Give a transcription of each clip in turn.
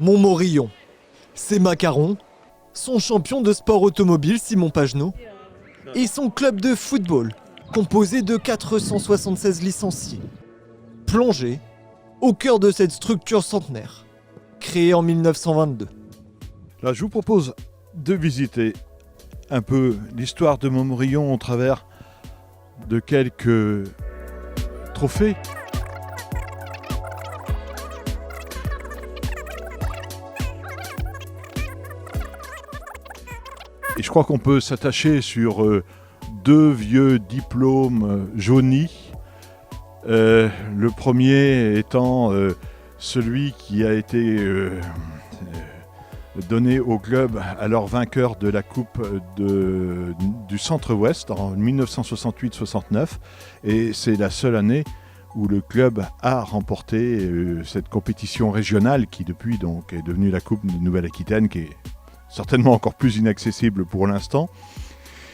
Montmorillon. Ses macarons, son champion de sport automobile Simon Pagenaud et son club de football composé de 476 licenciés. Plongé au cœur de cette structure centenaire, créée en 1922. Là, je vous propose de visiter un peu l'histoire de Montmorillon au travers de quelques trophées. Et je crois qu'on peut s'attacher sur deux vieux diplômes jaunis. Le premier étant celui qui a été donné au club alors vainqueur de la Coupe du Centre-Ouest en 1968-69. Et c'est la seule année où le club a remporté cette compétition régionale qui depuis donc est devenue la Coupe de Nouvelle-Aquitaine, qui est certainement encore plus inaccessible pour l'instant.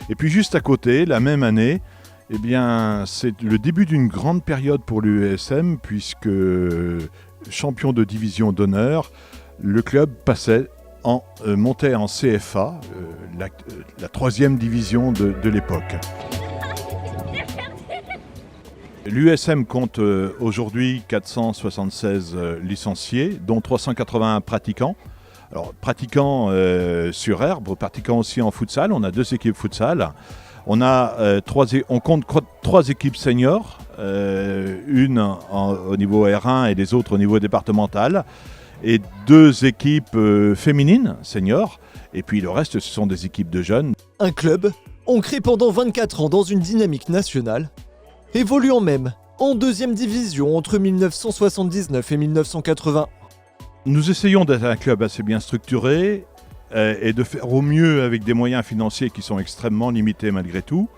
Et puis juste à côté, la même année, eh bien, c'est le début d'une grande période pour l'UESM, puisque champion de division d'honneur, le club montait en CFA, la troisième division de l'époque. L'UESM compte aujourd'hui 476 licenciés, dont 381 pratiquants. Alors, pratiquants sur herbe, pratiquants aussi en futsal. On a 2 équipes futsal. On compte 3 équipes seniors, une au niveau R1 et les autres au niveau départemental, et 2 équipes féminines seniors. Et puis le reste, ce sont des équipes de jeunes. Un club ancré pendant 24 ans dans une dynamique nationale, évoluant même en 2e division entre 1979 et 1980. Nous essayons d'être un club assez bien structuré et de faire au mieux avec des moyens financiers qui sont extrêmement limités malgré tout.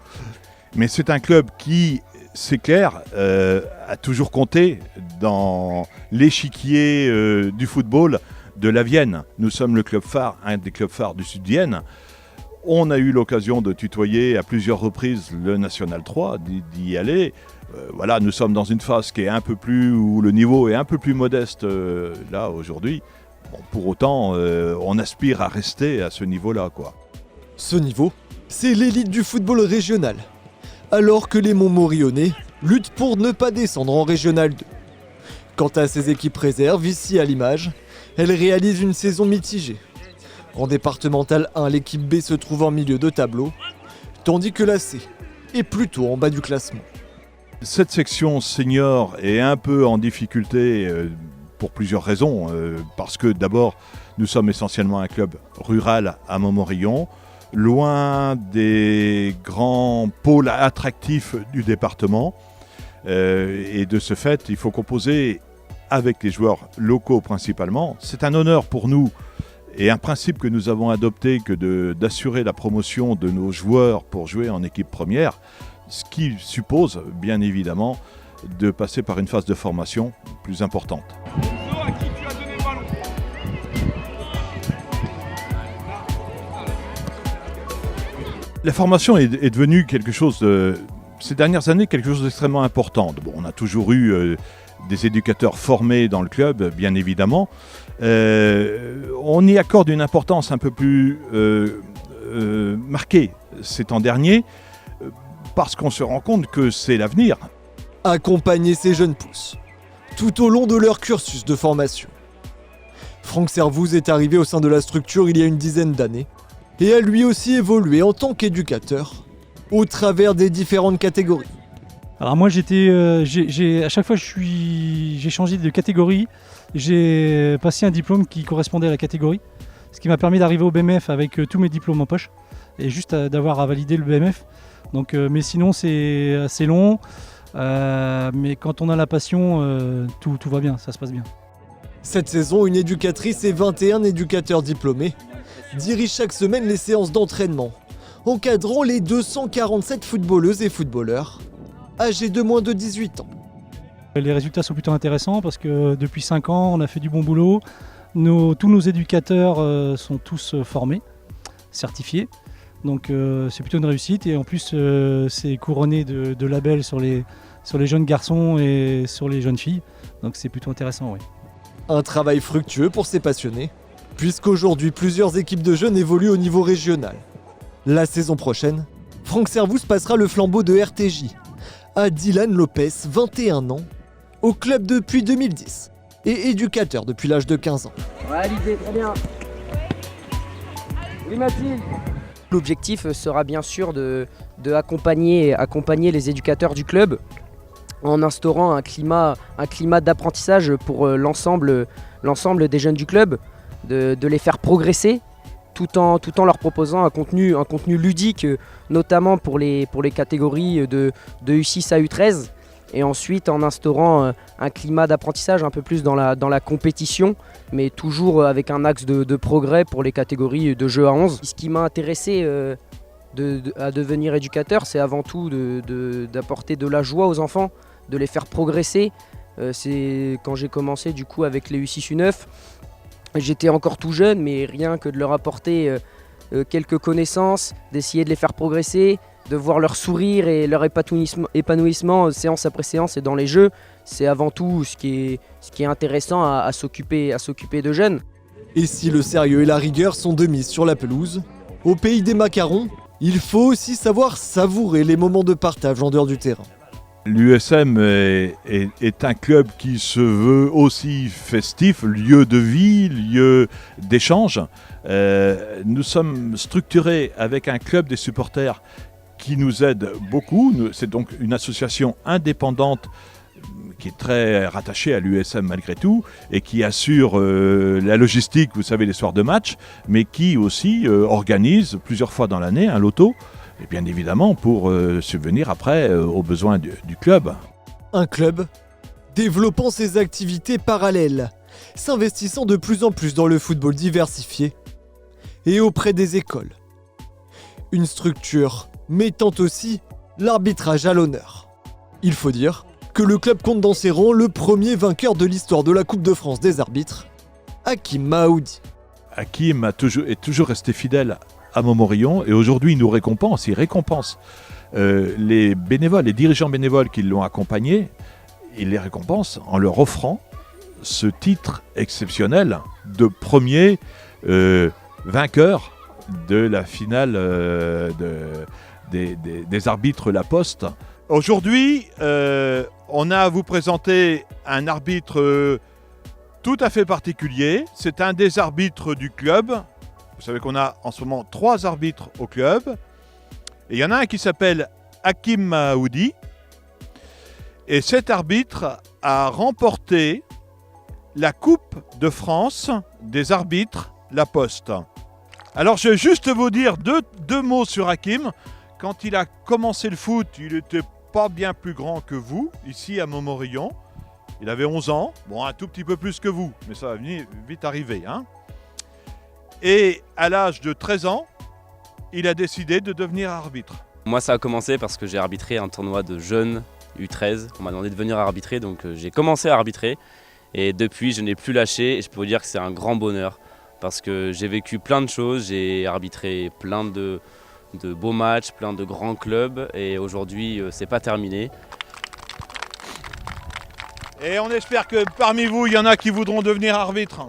Mais c'est un club qui, c'est clair, a toujours compté dans l'échiquier du football de la Vienne. Nous sommes le club phare, un des clubs phares du Sud-Vienne. On a eu l'occasion de tutoyer à plusieurs reprises le National 3, d'y aller. Voilà, nous sommes dans une phase qui est un peu plus, où le niveau est un peu plus modeste là aujourd'hui. Bon, pour autant, on aspire à rester à ce niveau-là, quoi. Ce niveau, c'est l'élite du football régional. Alors que les Montmorillonnais luttent pour ne pas descendre en Régional 2. Quant à ces équipes réserves, ici à l'image, elles réalisent une saison mitigée. En départemental 1, l'équipe B se trouve en milieu de tableau, tandis que la C est plutôt en bas du classement. Cette section senior est un peu en difficulté pour plusieurs raisons. Parce que d'abord, nous sommes essentiellement un club rural à Montmorillon, loin des grands pôles attractifs du département. Et de ce fait, il faut composer avec les joueurs locaux principalement. C'est un honneur pour nous et un principe que nous avons adopté que d'assurer la promotion de nos joueurs pour jouer en équipe première. Ce qui suppose, bien évidemment, de passer par une phase de formation plus importante. La formation est devenue quelque chose, ces dernières années, quelque chose d'extrêmement important. Bon, on a toujours eu des éducateurs formés dans le club, bien évidemment. On y accorde une importance un peu plus marquée ces temps derniers, parce qu'on se rend compte que c'est l'avenir. Accompagner ces jeunes pousses tout au long de leur cursus de formation. Franck Servouz est arrivé au sein de la structure il y a une dizaine d'années et a lui aussi évolué en tant qu'éducateur au travers des différentes catégories. Alors moi à chaque fois j'ai changé de catégorie, j'ai passé un diplôme qui correspondait à la catégorie, ce qui m'a permis d'arriver au BMF avec tous mes diplômes en poche et juste d'avoir à valider le BMF. Donc, mais sinon c'est assez long, mais quand on a la passion, tout va bien, ça se passe bien. Cette saison, une éducatrice et 21 éducateurs diplômés dirigent chaque semaine les séances d'entraînement, encadrant les 247 footballeuses et footballeurs âgés de moins de 18 ans. Les résultats sont plutôt intéressants parce que depuis 5 ans, on a fait du bon boulot. Tous nos éducateurs sont tous formés, certifiés. Donc c'est plutôt une réussite et en plus c'est couronné de labels sur les jeunes garçons et sur les jeunes filles. Donc c'est plutôt intéressant, oui. Un travail fructueux pour ces passionnés, puisqu'aujourd'hui plusieurs équipes de jeunes évoluent au niveau régional. La saison prochaine, Franck Servouz passera le flambeau de RTJ à Dylan Lopez, 21 ans, au club depuis 2010 et éducateur depuis l'âge de 15 ans. Réalisé, très bien. Oui, Mathilde. L'objectif sera bien sûr de accompagner les éducateurs du club en instaurant un climat d'apprentissage pour l'ensemble des jeunes du club, de les faire progresser tout en leur proposant un contenu ludique, notamment pour les catégories de U6 à U13, et ensuite en instaurant un climat d'apprentissage un peu plus dans la compétition, mais toujours avec un axe de progrès pour les catégories de jeu à 11. Ce qui m'a intéressé à devenir éducateur, c'est avant tout d'apporter de la joie aux enfants, de les faire progresser. C'est quand j'ai commencé du coup avec les U6 U9, j'étais encore tout jeune, mais rien que de leur apporter quelques connaissances, d'essayer de les faire progresser, de voir leur sourire et leur épanouissement séance après séance et dans les jeux, c'est avant tout ce qui est intéressant à s'occuper de jeunes. Et si le sérieux et la rigueur sont de mise sur la pelouse, au pays des macarons, il faut aussi savoir savourer les moments de partage en dehors du terrain. L'USM est un club qui se veut aussi festif, lieu de vie, lieu d'échange. Nous sommes structurés avec un club des supporters qui nous aide beaucoup. C'est donc une association indépendante qui est très rattachée à l'USM malgré tout et qui assure la logistique, vous savez, les soirs de match, mais qui aussi organise plusieurs fois dans l'année un loto. Et bien évidemment pour subvenir après aux besoins du club. Un club développant ses activités parallèles, s'investissant de plus en plus dans le football diversifié et auprès des écoles. Une structure mettant aussi l'arbitrage à l'honneur. Il faut dire que le club compte dans ses rangs le premier vainqueur de l'histoire de la Coupe de France des arbitres, Hakim Mahoudi. Hakim est toujours resté fidèle à Montmorillon et aujourd'hui il récompense les bénévoles, les dirigeants bénévoles qui l'ont accompagné, il les récompense en leur offrant ce titre exceptionnel de premier vainqueur de la finale des arbitres La Poste. Aujourd'hui, on a à vous présenter un arbitre tout à fait particulier. C'est un des arbitres du club. Vous savez qu'on a en ce moment 3 arbitres au club. Et il y en a un qui s'appelle Hakim Mahoudi. Et cet arbitre a remporté la Coupe de France des arbitres La Poste. Alors je vais juste vous dire deux mots sur Hakim. Quand il a commencé le foot, il n'était pas bien plus grand que vous, ici à Montmorillon. Il avait 11 ans, bon un tout petit peu plus que vous, mais ça va vite arriver, hein. Et à l'âge de 13 ans, il a décidé de devenir arbitre. Moi, ça a commencé parce que j'ai arbitré un tournoi de jeunes U13. On m'a demandé de venir arbitrer, donc j'ai commencé à arbitrer. Et depuis, je n'ai plus lâché et je peux vous dire que c'est un grand bonheur parce que j'ai vécu plein de choses. J'ai arbitré plein de beaux matchs, plein de grands clubs et aujourd'hui, c'est pas terminé. Et on espère que parmi vous, il y en a qui voudront devenir arbitre.